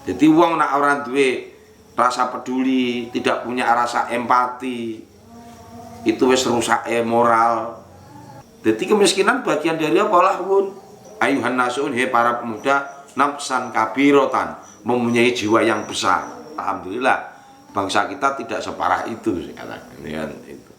Jadi wong nak ora duwe rasa peduli, tidak punya rasa empati, itu wis rusak moral. Jadi kemiskinan bagian dari apa lahun? Ayuhan nasun, he para pemuda, nafsan kabirotan, mempunyai jiwa yang besar. Alhamdulillah bangsa kita tidak separah itu sekarang. Itu.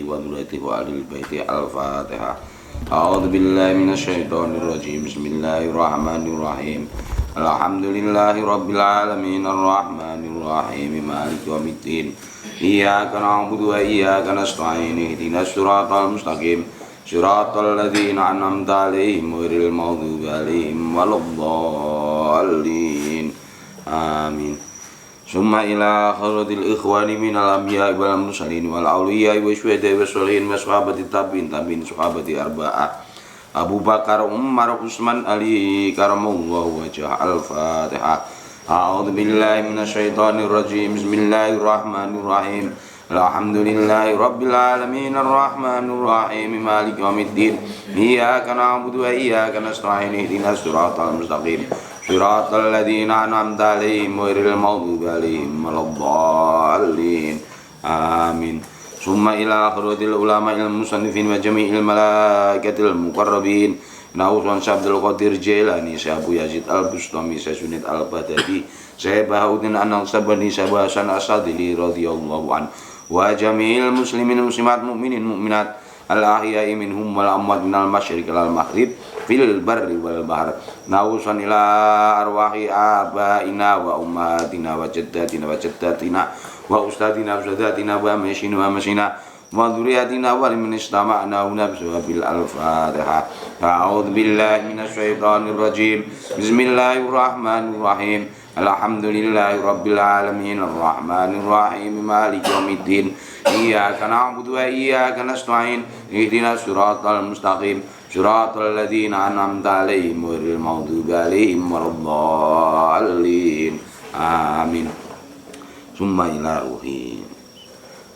Wa nurati wa alil baiti al-Fatihah. A'udzu billahi minasyaitonir rajim. Bismillahirrahmanirrahim. Alhamdulillahi rabbil alamin arrahmanir rahim maliki yaumiddin. Iyyaka na'budu wa iyyaka nasta'in. Ihdinas siratal mustaqim. Siratal ladzina an'amta 'alaihim ghairil maghdubi 'alaihim waladdallin. Amin. Summa ila kharatil ikhwani minal anbiya'i wal mursalin wal awliya'i wa syuhada'i was sholihin wa sahabati tabi'in sahabati arba'ah Abu Bakar, Umar, Utsman, Ali karamallahu wajhah. Al-Fatihah. A'udzu billahi minasyaitonir rajim. Bismillahirrahmanirrahim. Alhamdulillahi rabbil alamin arrahmanir rahim maliki yaumiddin. Iyyaka na'budu wa iyyaka nasta'in. Ihdinas siratal mustaqim. Siratal ladzina an'amta 'alaihim ghairil maghdubi 'alaihim waladdallin. Amin. Summa ila akhiratil ulama'il musannifin wa jami'il malaikatil muqarrabin. Nausan Syabdul Qadir Jailani, Abu Yazid Al-Bustami, Sunit Al-Badadi, Bahuddin An-Naksabandi, Hasan As-Sadili radhiyallahu an, wa jami'il muslimin muslimat mu'minin mu'minat al-ahya'i minhum wal amwat minal masyriq wal maghrib fil barri wal bahr. Nausan ila arwahi abaina wa ummatina wa jaddatina wa jaddatina wa ustadina wa ustadatina wa amashina wa amashina wa dzurriyyatina wa liman istama'na wa nabsuhabil al-Fatihah. A'udzu billahi minasy syaithanir rajim. Bismillahirrahmanirrahim. Alhamdulillahi rabbil alamin arrahmanir rahim maliki yaumiddin. Iyyaka na'budu wa iyyaka nasta'in. Ihdinas siratal mustaqim. Siratal ladzina an'amta 'alaihim ghairil maghdubi 'alaihim waladdallin. Amin. Summa ila ruhi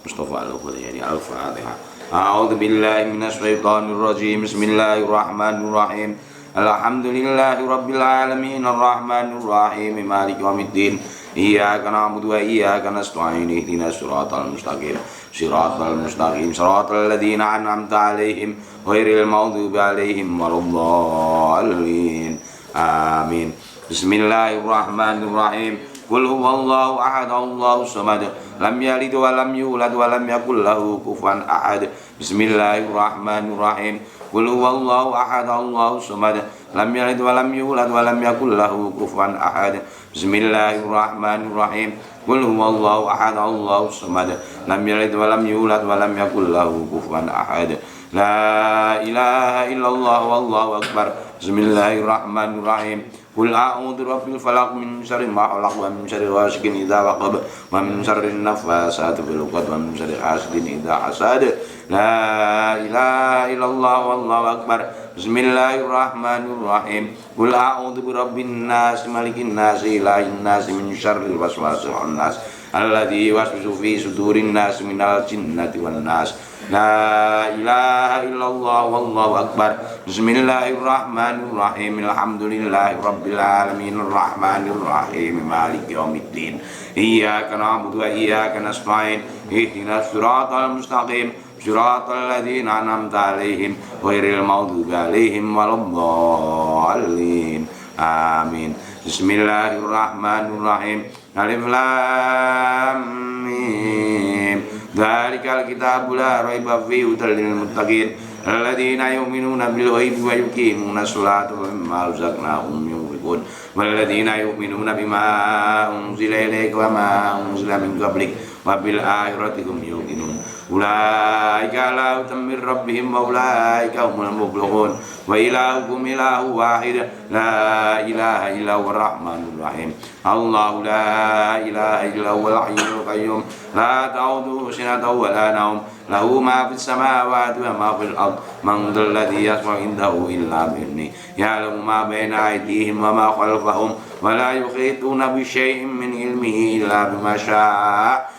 Mustafa al-Qudiyani. Al-Fatihah. A'udzu billahi minasy syaithanir rajim. Bismillahirrahmanirrahim. Alhamdulillahi rabbil alamin arrahmanir rahim maliki yaumiddin. Iyyaka na'budu wa iyyaka nasta'in. Ihdinas siratal mustaqim. Siratal mustaqim. Siratal ladzina an'amta 'alaihim ghairil maghdubi 'alaihim waladdallin. Amin. Bismillahirrahmanirrahim. Qul huwallahu ahad, Allahus samad, lam yalid wa lam yulad wa lam yakul lahu kufuwan ahad. Bismillahirrahmanirrahim. Qul huwallahu ahad, Allahus samad, lam yalid wa lam yulad wa lam yakul lahu kufuwan ahad. Bismillahirrahmanirrahim. Qul huwallahu ahad, Allahus samad, lam yalid wa lam yulad wa lam yakul lahu kufuwan ahad. La ilaha illallah wallahu akbar. Bismillahirrahmanirrahim. Qul a'udzu birabbil falaq min syarri ma khalaq wa min syarri ghasiqin idza waqab wa min syarri naffasati fil 'uqad wa min syarri hasidin idza hasad. La ilaha illallah wallahu akbar. Bismillahirrahmanirrahim. Qul a'udzu birabbin nas malikin nas ilahin nas min syarril waswasil khannas alladzi yuwaswisu fi sudurin nas minal jinnati wan nas. La ilaha illallah wallahu akbar. Bismillahirrahmanirrahim. Alhamdulillahi rabbil alamin arrahmanir rahim maliki yaumiddin. Iyyaka na'budu wa iyyaka nasta'in. Ihdinas siratal mustaqim. Siratal ladzina an'amta 'alaihim ghairil maghdubi 'alaihim waladdallin. Amin. Bismillahirrahmanirrahim. Alif lam mim. Dzalikal kitabu la raiba fihi hudal lil muttaqin alladzina yu'minuna bil ghaibi wa yuqimuna sholata wa mimma razaqnahum yunfiqun walladzina yu'minuna bima unzila ilayka wa ma unzila min qablik wa bil akhirati hum yuqinun. Ulaika ala hudan min rabbihim wa ulaika humul muflihun. Wa ilahukum ilahu wahid la ilaha illa huwar rahmanur rahim. Allahu la ilaha illa huwal hayyul qayyum la ta'khudhuhu sinatun wa la nawm lahu ma fis samawati wa ma fil ard. Man dhal ladzi yashfa'u indahu illa bi'idhnihi ya'lamu ma bayna aydihim wa ma khalfahum wa la yuhituna bi syai'in min ilmihi illa bima syaa.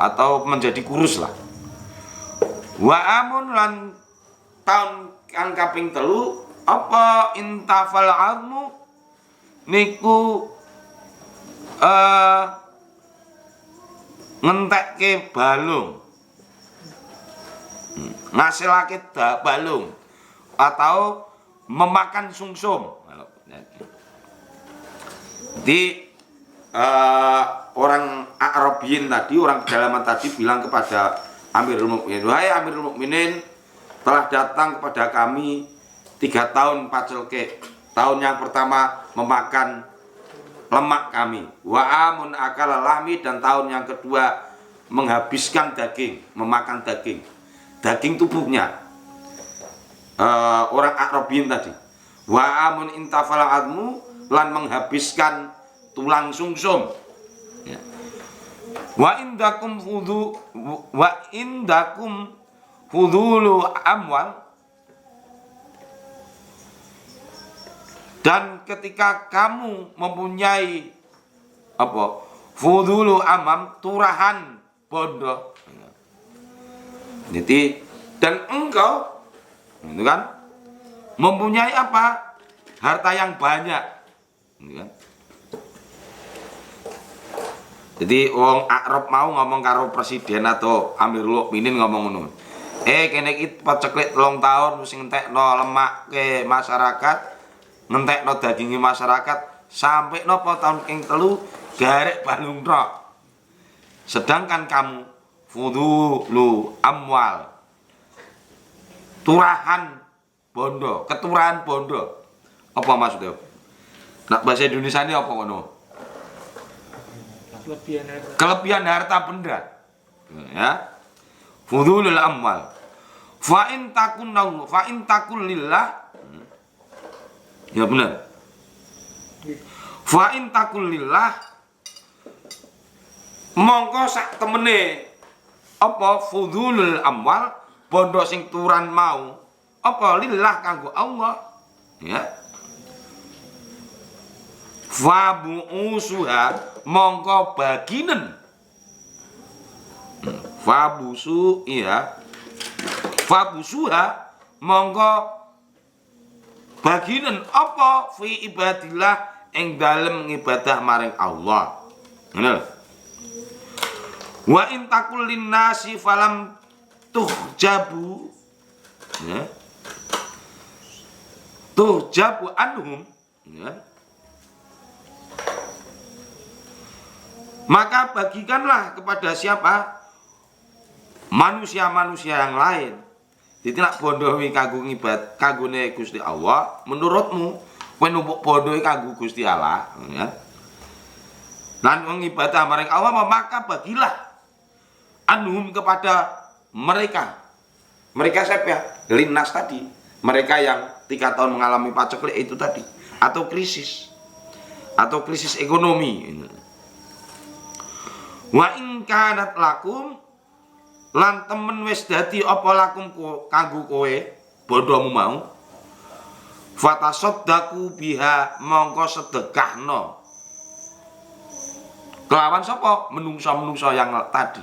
atau menjadi kurus lah. Wa amun lan taun kang kaping 3 apa intafal azmu niku ngentekke balung, ngasilake balung atau memakan sungsum. Di orang Arabiyin tadi, orang pedalaman tadi bilang kepada Amirul Mukminin, wahai Amirul Mukminin, telah datang kepada kami 3 tahun pacelke. Tahun yang pertama memakan lemak kami, wa amun akala lahmi, dan tahun yang kedua menghabiskan daging, memakan daging tubuhnya orang Arabiyin tadi. Wa amun intafala admu, lan menghabiskan tulang sungsum. Ya. Wa indakum fudulu amwal, dan ketika kamu mempunyai apa? Fudulu amam, turahan bondo. Jadi, dan engkau itu kan mempunyai apa? Harta yang banyak. Gitu kan? Jadi wong Arab mau ngomong karo presiden atau Amirul Mukminin ngomong ngono. Kene iki paceklik 3 tahun wis ngentekno lemak ke masyarakat, ngentekno daginge masyarakat, sampai nopo tahun ing 3 garek balung tok. Sedangkan kamu fudulu amwal, turahan bondo, keturahan bondo. Apa maksudnya? Nak bahasa Indonesia ini apa ngono? Kelebihan harta benda. Ya. Fudulul amwal. Fa in takun lillah. Ya benar. Fa in takun lillah, mongko sak temene apa fudulul amwal, bondo sing turan mau apa lillah kanggo Allah. Ya. Fabu'usuha, mongko baginen. Fabusu, iya. Fabusuha, mongko baginen apa fi ibadillah, ing dalem ngibadah maring Allah. Ngono. Wa in takul linnasi falam tuhjabu, ya. Tuhjabu anhum, ya. Maka bagikanlah kepada siapa? Manusia-manusia yang lain. Jadi nak bondohi kanggo ngibad kanggone Gusti Allah, menurutmu kowe numpuk bondohi kanggo Gusti Allah, ya. Lan ngibadah maring Allah, maka bagilah anhum kepada mereka. Mereka siapa? Linnas tadi. Mereka yang 3 tahun mengalami paceklik itu tadi, atau krisis ekonomi. Wa in kanat lakum, lan temen wis dadi apa lakum kanggo kowe bodomu mau, fatasaddaku biha, mongko sedekahno kelawan sapa? Menungso-menungso yang tadi.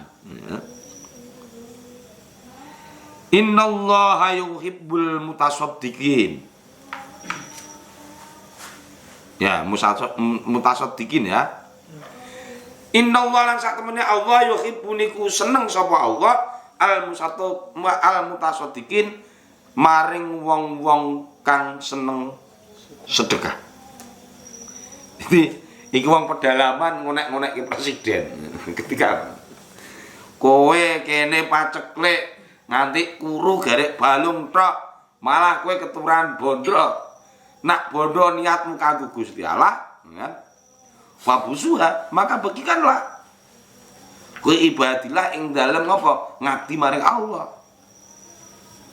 Innallaha yuhibbul mutasaddiqin. Ya, mutasaddiqin ya. Innallaha lan sak temene Allah yuhibbu niku seneng sapa Allah al mutasaddiqin, maring wong-wong kang seneng sedekah. Jadi iki wong pedalaman ngonek-ngonekke presiden. Ketika kowe kene paceklik nganti kuru garek balung tok, malah kowe keturunan bondo. Nak bondo niatmu kanggo Gusti Allah, kan? Fabusuha, maka bagikanlah. Kowe ibadilah ing dalem apa? Ngabdi maring Allah.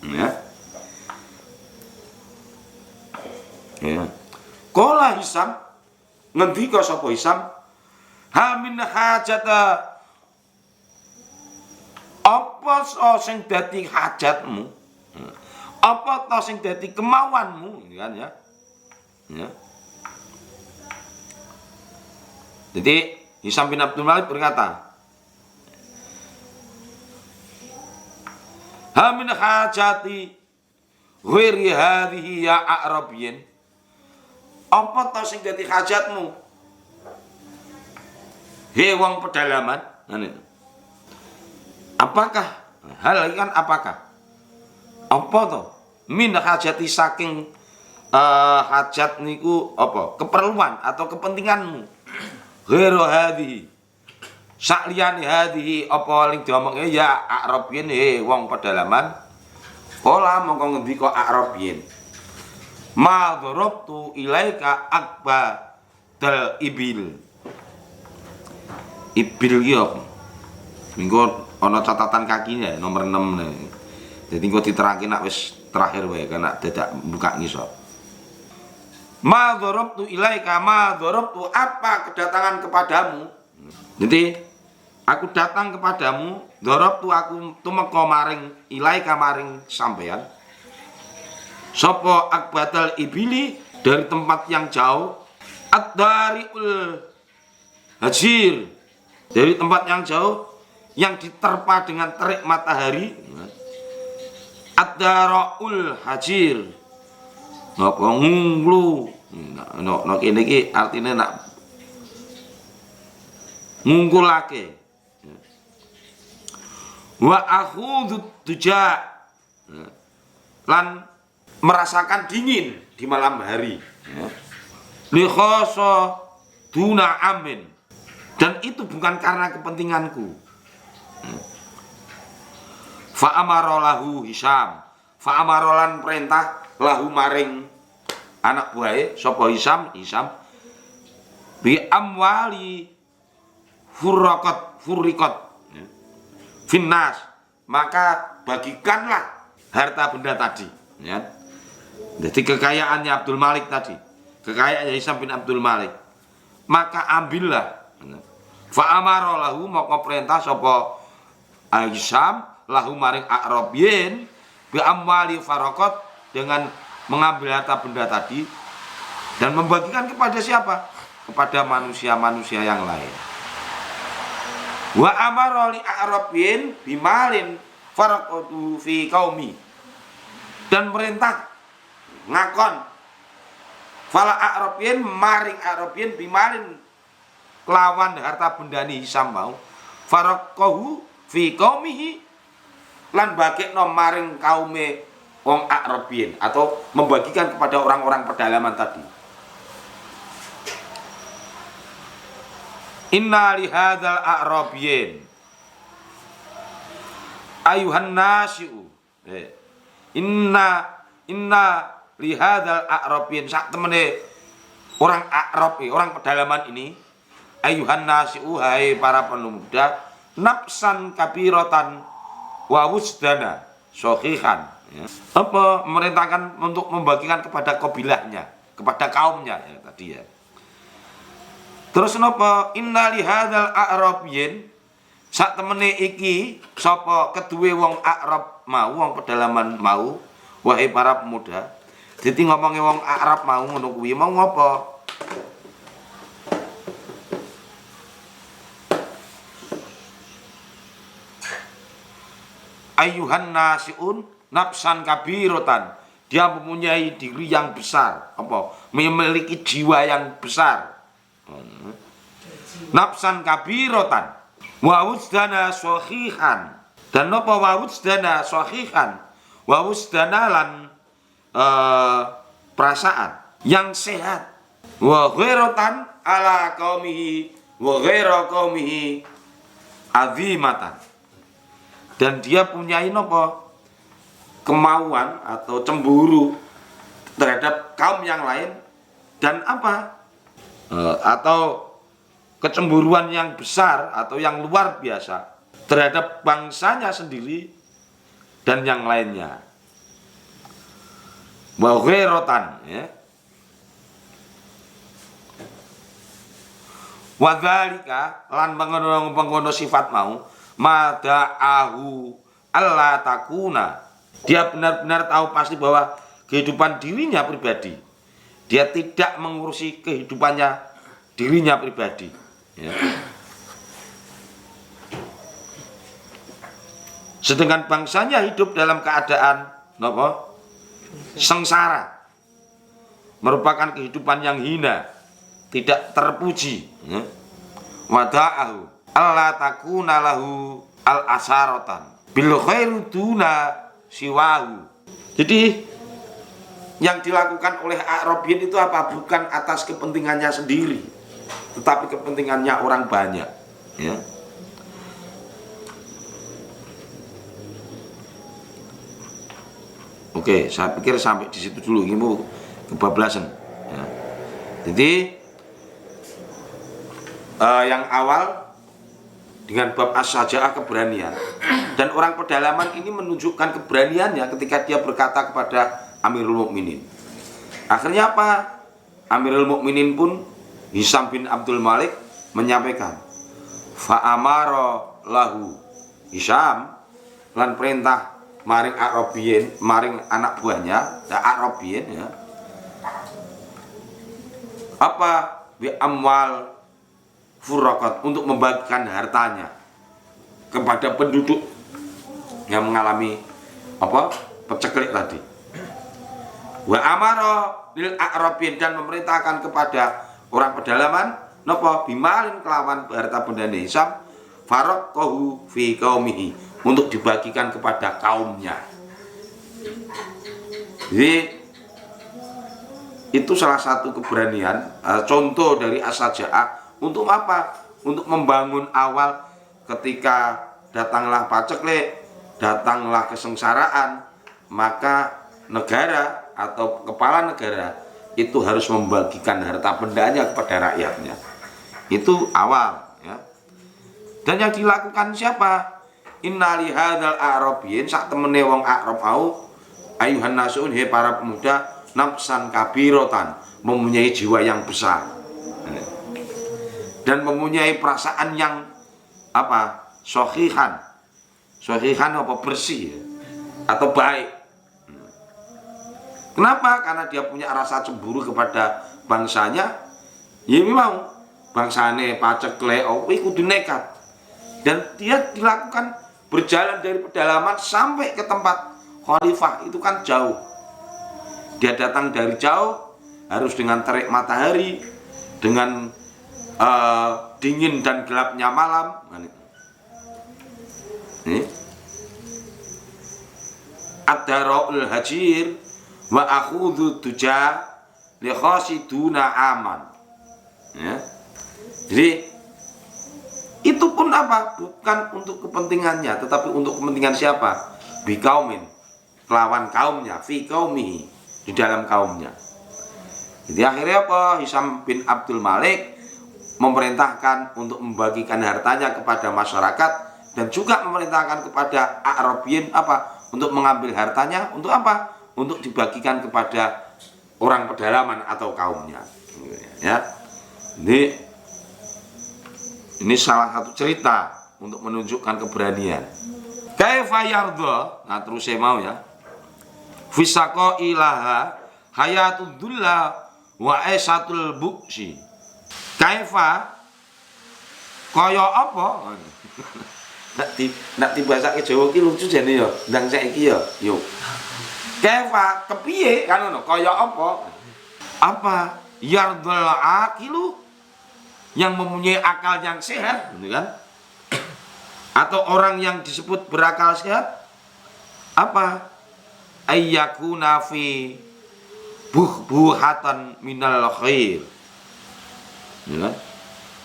Ya. Ya. Qala Hisam, ngendika sapa Hisam? Ha min hajata, apa sing dadi hajatmu? Apa ta sing dadi kemauanmu, kan ya? Ya. Jadi Hisam bin Abdul Malik berkata, min hajati ghairi hadhihi ya a'rabiyyin. Apa to sing dadi hajatmu? He wong pedalaman, ngene. Apakah hal kan apakah? Apa to? Min hajati saking hajat niku apa? Keperluan atau kepentinganmu. Ghairu hadhihi. Sakliyane hadhihi apa ling diomonge ya a'rabiyyin he wong pedalaman. Kala mongko ngendika a'rabiyyin. Ma darabtu ilaika akba dal ibil. Ibil ki apa? Minggu ana catatan kakinya nomor 6 nih. Jadi engko diterangke nak wis terakhir wae kan nak dadak buka ngisor. Ma darabtu ilaika ma darabtu apa kedatangan kepadamu. Jadi aku datang kepadamu, darabtu aku tumeka maring ilaika maring sampean. Sopo akbatal ibili dari tempat yang jauh, ad-dariul hajir dari tempat yang jauh yang diterpa dengan terik matahari, ad-daraul hajir napa ngunglu no kene iki artine nak ngungkulake wa akhudut tuja lan merasakan dingin di malam hari li khasa duna amin, dan itu bukan karena kepentinganku. Fa amara lahu Hisam, fa amarolan perintah lahu maring anak buahe sapa Hisam bi amwali furriqat finnas, maka bagikanlah harta benda tadi ya. Jadi kekayaannya Abdul Malik tadi, kekayaannya Hisam bin Abdul Malik, maka ambillah. Fa amara lahu maka perintah sapa Hisam lahu maring a'rabiyyin bi amwali faraqat, dengan mengambil harta benda tadi dan membagikan kepada siapa? Kepada manusia-manusia yang lain. Wa amara li a'rabiyyin bimalin faraqatu fi qaumi, dan perintah ngakon fala a'rabiyyin maring a'rabiyyin bimalin kelawan harta bendani Hisam mau faraqahu fi qaumihi, lan bagekno maring kaume wong a'rabiyyin atau membagikan kepada orang-orang pedalaman tadi. Inna li hadzal a'rabiyyin ayuhan nasiu. Inna li hadzal a'rabiyyin, sak temene orang A'rab, orang pedalaman ini, ayuhan nasiu, hai para pemuda, nafsan kabiratan wa wusdana syahihan ya. Apa memerintahkan untuk membagikan kepada kabilahnya, kepada kaumnya ya, tadi ya. Terus napa? Inna li hadzal a'rabiyyin, sak temene iki sapa keduwe wong Arab mau, wong pedalaman mau, wahai para pemuda. Dadi ngomongi wong Arab mau ngono kuwi mau ngopo? Ayuhan nasiun nafsan kabiratan, dia mempunyai diri yang besar, apa? Memiliki jiwa yang besar. Nafsan kabiratan wa wuzdana sahihan, dan napa wa wuzdana sahihan, wa wuzdana lan perasaan yang sehat, wa ghairatan ala qaumihi wa ghaira qaumihi azimatan, dan dia punyai napa kemauan atau cemburu terhadap kaum yang lain, dan apa atau kecemburuan yang besar atau yang luar biasa terhadap bangsanya sendiri dan yang lainnya. Wa ghairatan ya. Wa dzalika lan pengono sifat mau mada'ahu alla takuna, dia benar-benar tahu pasti bahwa kehidupan dirinya pribadi, dia tidak mengurusi kehidupannya dirinya pribadi ya. sedangkan bangsanya hidup dalam keadaan napa? Sengsara, merupakan kehidupan yang hina, tidak terpuji. Wada'ahu alla takuna lahu al asaratan bil khairu duna siwahu. Jadi yang dilakukan oleh A'rabiyyin itu apa? Bukan atas kepentingannya sendiri, tetapi kepentingannya orang banyak, ya. Oke, saya pikir sampai di situ dulu, ini mau kebablasan, ya. Jadi yang awal dengan bab as-saja'ah, keberanian, dan orang pedalaman ini menunjukkan keberaniannya ketika dia berkata kepada Amirul Mukminin. Akhirnya apa? Amirul Mukminin pun Hisam bin Abdul Malik menyampaikan, fa'amara lahu Hisam lan perintah maring A'rabiyyin, maring anak buahnya A'rabiyyin, ya. Apa? Bi amwal furaqat, untuk membagikan hartanya kepada penduduk yang mengalami apa? Peceklik tadi. Wa amara lil A'rabiyyin, dan memerintahkan kepada orang pedalaman napa? Bimalin, kelawan harta bendane Hisam, faraqahu fi qaumihi, untuk dibagikan kepada kaumnya. Jadi itu salah satu keberanian, contoh dari as-saja'ah. Untuk apa? Untuk membangun awal ketika datanglah paceklik, datanglah kesengsaraan, maka negara atau kepala negara itu harus membagikan harta bendanya kepada rakyatnya. Itu awal, ya. Dan yang dilakukan siapa? Inna li hadzal A'rabiyyin, sak temene wong A'rab au, ayuhan nasun, he para pemuda, nafsan kabiratan, mempunyai jiwa yang besar dan mempunyai perasaan yang apa? Sohihan apa? Bersih, ya, atau baik. Kenapa? Karena dia punya rasa cemburu kepada bangsanya. Ya memang bangsane paceklik kudu nekat. Dan dia dilakukan berjalan dari pedalaman sampai ke tempat khalifah, itu kan jauh. Dia datang dari jauh, harus dengan terik matahari, dengan dingin dan gelapnya malam. Ad-dara'ul hajir wa akhudhu tuja li khasiduna aman, ya. Jadi itu pun apa? Bukan untuk kepentingannya, tetapi untuk kepentingan siapa? Bi kaumin, kelawan kaumnya, fi qaumihi, di dalam kaumnya. Jadi akhirnya apa? Hisam bin Abdul Malik memerintahkan untuk membagikan hartanya kepada masyarakat, dan juga memerintahkan kepada A'rabiyyin apa? Untuk mengambil hartanya, untuk apa? Untuk dibagikan kepada orang pedalaman atau kaumnya, ya. Ini salah satu cerita untuk menunjukkan keberanian. Kaifa yardha, nah terus saya mau, ya. Fisaqo ilaha hayatud dulla wa aisatul buksi. Kaifa kaya apa? Nak dibasake Jawa ki lucu jane ya, ndang saiki ya. Yo. Kaifa kepiye kan ngono? Kaya apa? Apa? Yardul aqilu, yang mempunyai akal yang sehat, gitu kan? Atau orang yang disebut berakal sehat apa? Ayyakuna fi buhatan minal khair, gitu kan?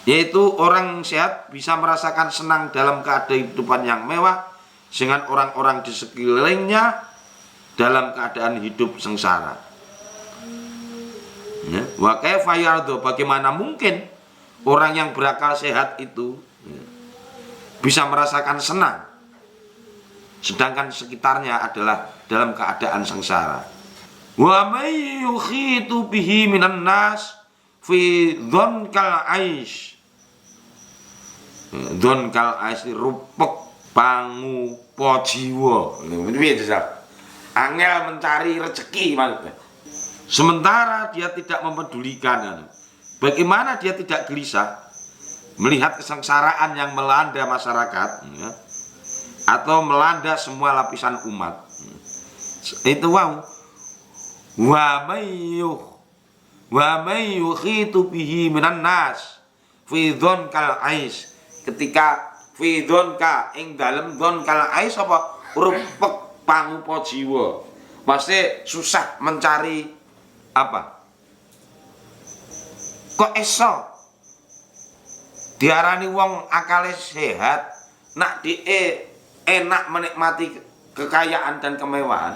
Yaitu orang sehat bisa merasakan senang dalam kehidupan yang mewah, dengan orang-orang di sekelilingnya dalam keadaan hidup sengsara. Ya. Wa kaifa yardu, bagaimana mungkin orang yang berakal sehat itu, ya, bisa merasakan senang sedangkan sekitarnya adalah dalam keadaan sengsara. Wa may yukhitu bihi minan nas fi dzon-kal aish. Dzon-kal aish rupek pangu pojiwa. Piye jajal? Angel mencari rezeki maksudnya. Sementara dia tidak mempedulikan, bagaimana dia tidak gelisah melihat kesengsaraan yang melanda masyarakat, ya, atau melanda semua lapisan umat. Itu wa may yukhitu bihi minan nas fi kal ais, ketika fi ka ing dalem kal ais apa rupek pangupa jiwa, pasti susah mencari apa, kok iso diarani wong akale sehat nak enak menikmati kekayaan dan kemewahan,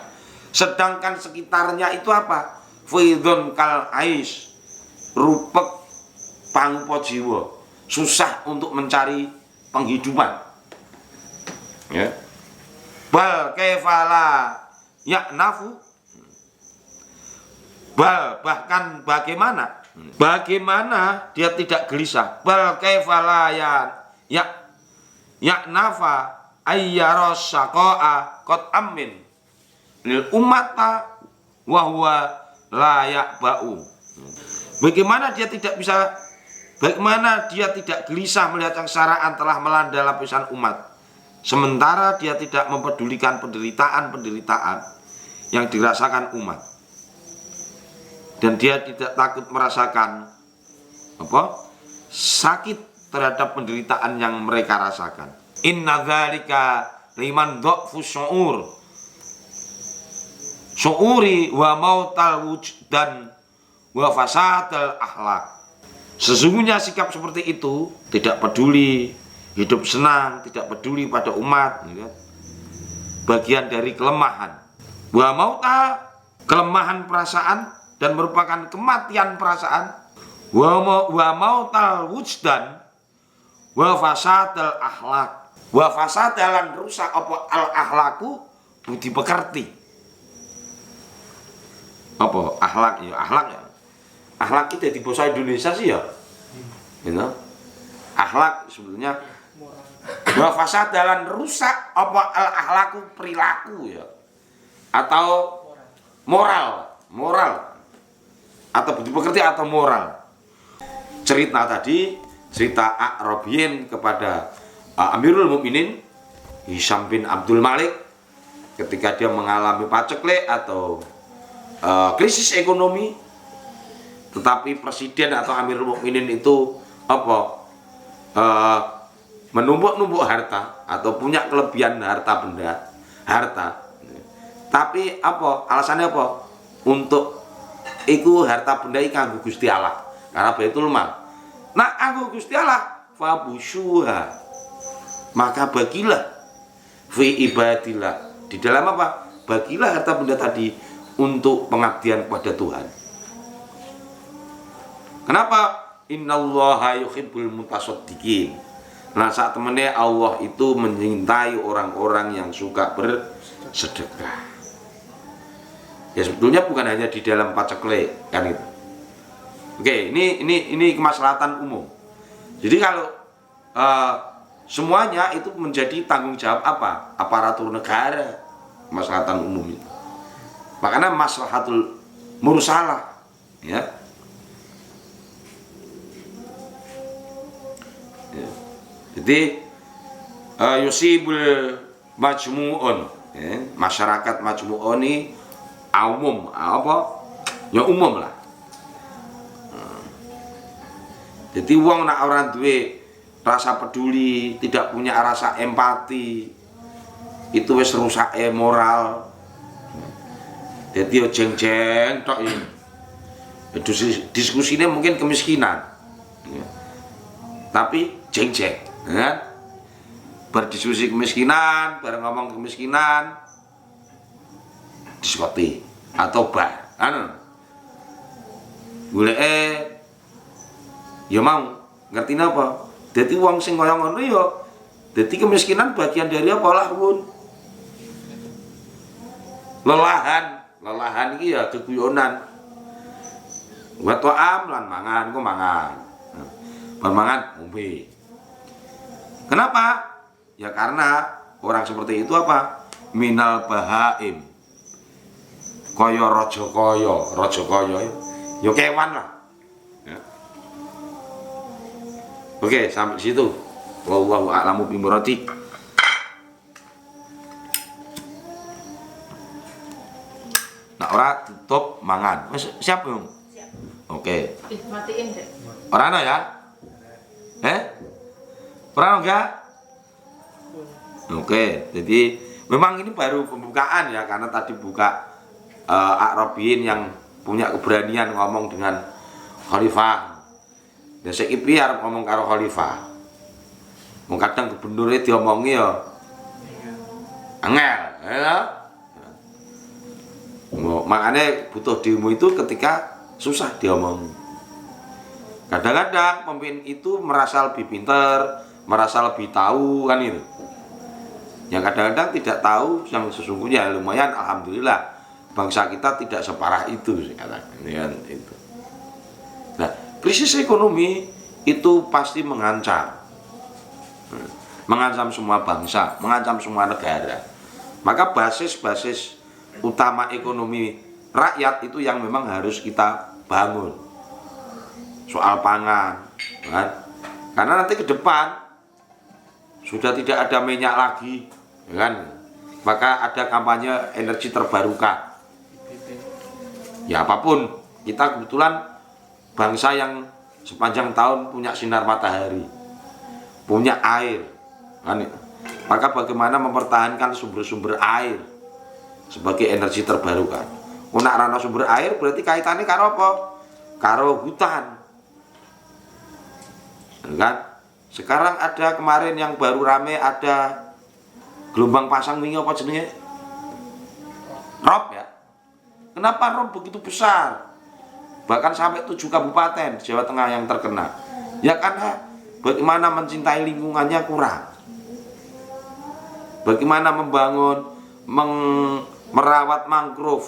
sedangkan sekitarnya itu apa, fidhon kal ais, rupek pangupa jiwa, susah untuk mencari penghidupan. Ya. Bal kaifala ya'nafu, bahkan bagaimana dia tidak gelisah, bal kaifala ya'nafa ayyaros saqa'a qad amin lil ummata wa huwa la ya'ba'u. Bagaimana dia tidak gelisah melihat kesengsaraan telah melanda lapisan umat, sementara dia tidak mempedulikan penderitaan yang dirasakan umat, dan dia tidak takut merasakan sakit terhadap penderitaan yang mereka rasakan. Inna dzalika liman dha'fu syu'uri wa mautal wujdan wa fasadal akhlak. Sesungguhnya sikap seperti itu, tidak peduli hidup senang, tidak peduli pada umat, bagian dari kelemahan. Wa mauta, kelemahan perasaan dan merupakan kematian perasaan. Wa mautal wujdan wa fasadal akhlak. Wa fasadalan rusak apa al akhlaku, budi pekerti. Apa akhlak ya? Akhlak kita di bahasa Indonesia sih ya. Akhlak sebetulnya wa fasadalan rusak apa al akhlaku, perilaku ya. Atau moral atau budi pekerti atau moral. Cerita A'rabiyyin kepada Amirul Mukminin Hisham bin Abdul Malik ketika dia mengalami paceklik atau krisis ekonomi, tetapi presiden atau Amirul Mukminin itu menumpuk harta atau punya kelebihan harta, tapi alasannya untuk iku harta benda iki kanggo Gusti Allah, karena Baitul Mal. Nah, kanggo Gusti Allah fabusyuha, maka bagilah fi ibadillah, di dalam bagilah harta benda tadi untuk pengabdian kepada Tuhan. Kenapa? Innallaha yuhibbul mutasaddiqin. Nah, saat temennya Allah itu mencintai orang-orang yang suka bersedekah. Ya sebetulnya bukan hanya di dalam paceklik kan itu. Oke, ini kemaslahatan umum. Jadi kalau semuanya itu menjadi tanggung jawab aparatur negara, kemaslahatan umum itu. Makanya maslahatul mursalah, ya. Jadi yusibul majmu'un, ya. Masyarakat majmu'un ini umum, ya umum lah. Jadi wong nak orang duwe rasa peduli, tidak punya rasa empati, itu wis rusak moral. Jadi yo jeng-jeng tok ini. Diskusinya mungkin kemiskinan, ya. Tapi jeng-jeng, ya. Berdiskusi kemiskinan, bareng ngomong kemiskinan, diskoti atau bar, ya mau ngerti apa? Jadi wong sing kaya ngono ya, jadi kemiskinan bagian dari apa lah pun. Lelahan iki ya keguyonan. Wa ta'am lan mangan, ku mangan. Mangan ngombe. Kenapa? Ya karena orang seperti itu minal bahaim. Kaya raja kaya ya kewan lah. Ya. Oke, sampai situ. Wallahu a'lamu bimurati. Nah, ora tutup mangan. Wis siap, Bung? Siap. Oke. Matiin deh. Ora ana ya? Ora ana enggak? Oke, jadi memang ini baru pembukaan ya, karena tadi buka Akrobin yang punya keberanian ngomong dengan Khalifah. Dan saya biar ngomong karo Khalifah. Wong kadang gubernure diomongi ya angel, ya. Makanya butuh demo itu ketika susah diomongi. Kadang-kadang pemimpin itu merasa lebih pintar, merasa lebih tahu kan itu. Yang kadang-kadang tidak tahu yang sesungguhnya. Lumayan alhamdulillah bangsa kita tidak separah itu sekarang kan itu. Nah, krisis ekonomi itu pasti mengancam semua bangsa, mengancam semua negara. Maka basis-basis utama ekonomi rakyat itu yang memang harus kita bangun. Soal pangan, kan? Karena nanti ke depan sudah tidak ada minyak lagi, kan? Maka ada kampanye energi terbarukan. Ya apapun, kita kebetulan bangsa yang sepanjang tahun punya sinar matahari, punya air, kan? Maka bagaimana mempertahankan sumber-sumber air sebagai energi terbarukan. Nak rana sumber air berarti kaitannya karo apa? Karo hutan. Kan? Sekarang ada kemarin yang baru rame ada gelombang pasang wingi apa jenenge? Rob ya. Kenapa rob begitu besar? Bahkan sampai 7 kabupaten Jawa Tengah yang terkena. Ya karena bagaimana mencintai lingkungannya kurang. Bagaimana membangun, merawat mangrove,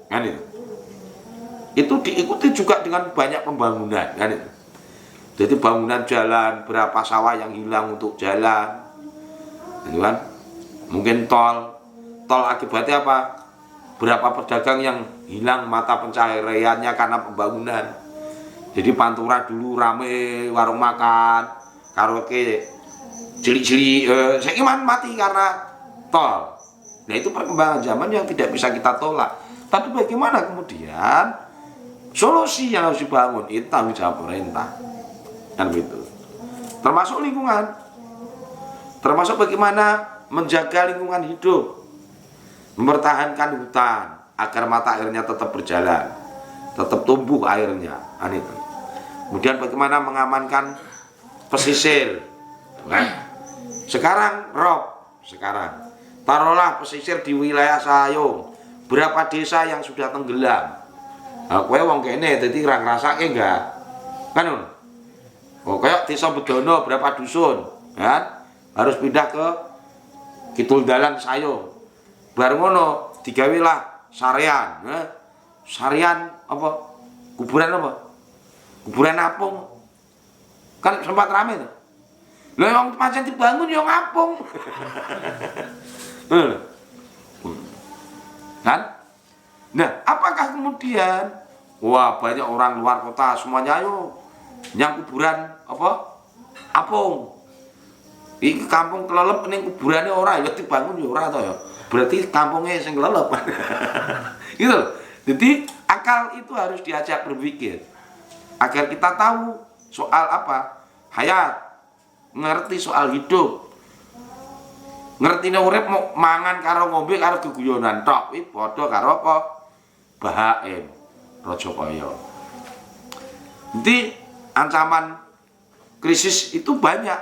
kan itu. Itu diikuti juga dengan banyak pembangunan, kan itu. Jadi bangunan jalan, berapa sawah yang hilang untuk jalan, gitu kan? Mungkin tol akibatnya apa? Berapa pedagang yang hilang mata pencahariannya karena pembangunan. Jadi Pantura dulu rame warung makan, karaoke, cilik-cilik, saya mati karena tol. Nah itu perkembangan zaman yang tidak bisa kita tolak. Tapi bagaimana kemudian solusi yang harus dibangun itu tanggung jawab pemerintah. Kan begitu. Termasuk lingkungan. Termasuk bagaimana menjaga lingkungan hidup. Mempertahankan hutan agar mata airnya tetap berjalan, tetap tumbuh airnya. Kan itu. Kemudian bagaimana mengamankan pesisir. Kan? Sekarang taruhlah pesisir di wilayah Sayung, berapa desa yang sudah tenggelam. Nah, kowe wong kene dadi ra ngrasake enggak? Kan ngono. Oh, kayak desa Bedono berapa dusun, kan? Harus pindah ke Kidul Dalan Sayung. Bar ngono digawelah sarean, Sarean apa? Kuburan apa? Kuburan apung. Kan sempat rame tuh. Lah wong pancen dibangun ya ngapung. Kan? Nah, apakah kemudian wah banyak orang luar kota semuanya ayo yang kuburan apa? Apung. Iki kampung kelelep ning kuburane ora ya dibangun ya ora to ya. Berarti kampungnya sing kelelep. Gitu. Jadi akal itu harus diajak berpikir agar kita tahu soal apa? Hayat, ngerti soal hidup. Ngertine urip mau mangan karo ngombe karo geguyonan tok iki padha karo apa? Bahaim Rajakaya. Jadi ancaman krisis itu banyak.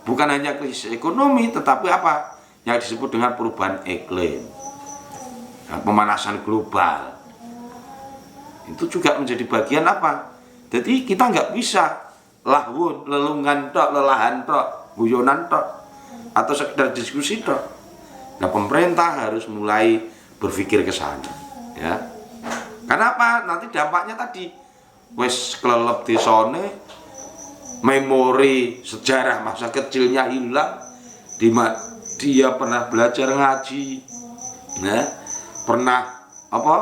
Bukan hanya krisis ekonomi tetapi apa? Yang disebut dengan perubahan iklim. Nah, pemanasan global. Itu juga menjadi bagian apa? Jadi kita nggak bisa lahun, lelungan tok, lelahan tok, guyonan tok, atau sekedar diskusi tok. Nah pemerintah harus mulai berpikir ke sana, ya. Kenapa? Nanti dampaknya tadi, wes kelelep desone, memori sejarah masa kecilnya hilang, dia pernah belajar ngaji, nah, pernah apa?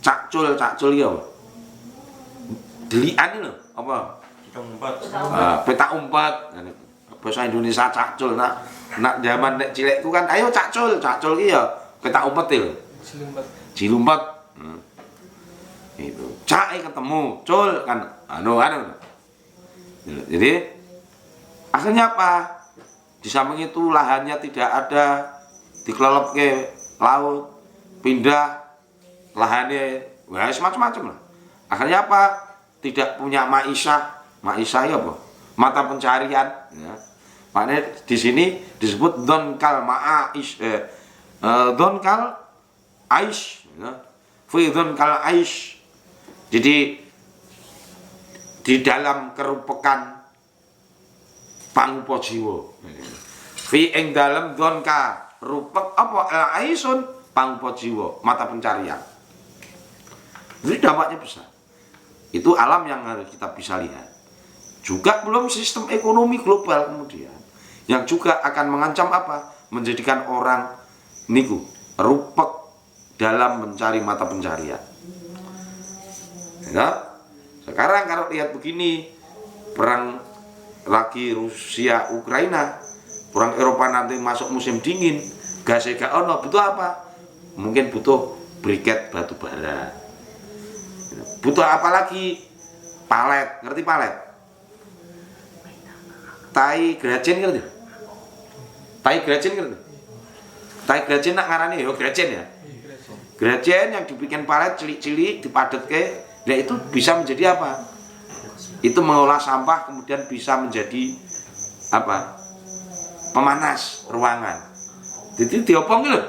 Cakcul ya, delian loh, apa? Peta umpat, bahasa Indonesia cakcul. Nak zaman nek cilekku kan, ayo cakcul ki ya peta umpet lho. Cilumpat. Itu. Cai ketemu, cul kan anu. Jadi akhirnya apa? Di samping itu lahannya tidak ada, dikelelep ke laut, pindah lahannya, wah macam-macam lah. Akhirnya apa? Tidak punya maisha ya apa? Mata pencarian. Ya. Makanya di sini disebut donkal ma'aish, donkal aish, ya. Fi donkal aish. Jadi di dalam kerupekan pangrupa jiwa. Fi ing dalem donka rupek apa aisun pangrupa jiwa, mata pencarian. Ini dampaknya besar. Itu alam yang harus kita bisa lihat. Juga belum sistem ekonomi global kemudian yang juga akan mengancam apa? Menjadikan orang niku rupek dalam mencari mata pencarian. Ya. Sekarang kalau lihat begini, perang lagi Rusia Ukraina, perang Eropa nanti masuk musim dingin, gasnya gak ono, butuh apa? Mungkin butuh briket batu bara. Butuh apa lagi? Palet, ngerti palet? Tai grajen ngerti? Tai grajen ngerti? Tai grajen nak ngarani yo grajen ya. Grajen yang dibikin palet cilik-cilik dipadet ke, nah itu bisa menjadi apa? Itu mengolah sampah kemudian bisa menjadi apa? Pemanas ruangan. Jadi diopong gitu.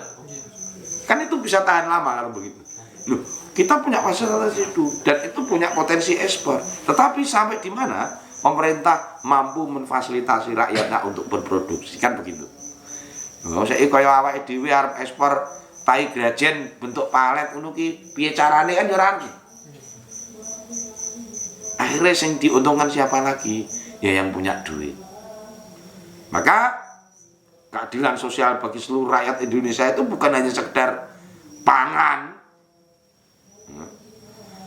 Kan itu bisa tahan lama kalau begitu. Loh, kita punya fasilitas itu dan itu punya potensi ekspor. Tetapi sampai di mana pemerintah mampu memfasilitasi rakyatnya untuk berproduksi, kan begitu. Loh, saiki kaya awake dhewe arep ekspor tai grajen bentuk palet ngono ki piye carane kan yo ora ngerti. Akhirnya yang diuntungkan siapa lagi? Ya yang punya duit. Maka keadilan sosial bagi seluruh rakyat Indonesia itu bukan hanya sekedar pangan,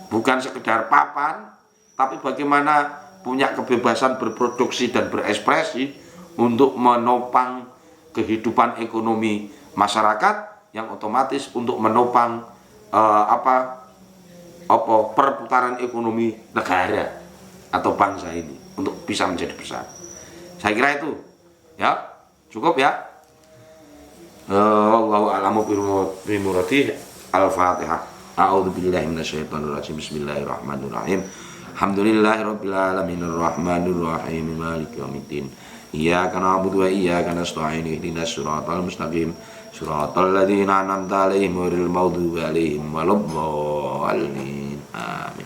bukan sekedar papan, tapi bagaimana punya kebebasan berproduksi dan berekspresi untuk menopang kehidupan ekonomi masyarakat yang otomatis untuk menopang perputaran ekonomi negara atau bangsa ini untuk bisa menjadi besar. Saya kira itu ya cukup ya. Wallahu a'lamu bimuradi. Al-Fatihah. A'udzubillahi minasyaitonirrajim. Bismillahirrahmanirrahim. Alhamdulillahirabbil alamin arrahmanir rahim maliki yaumiddin. Iyyaka na'budu wa iyyaka nasta'in ihdinas siratal mustaqim siratal ladzina an'amta 'alaihim ghairil maghdubi 'alaihim waladdallin. Amin.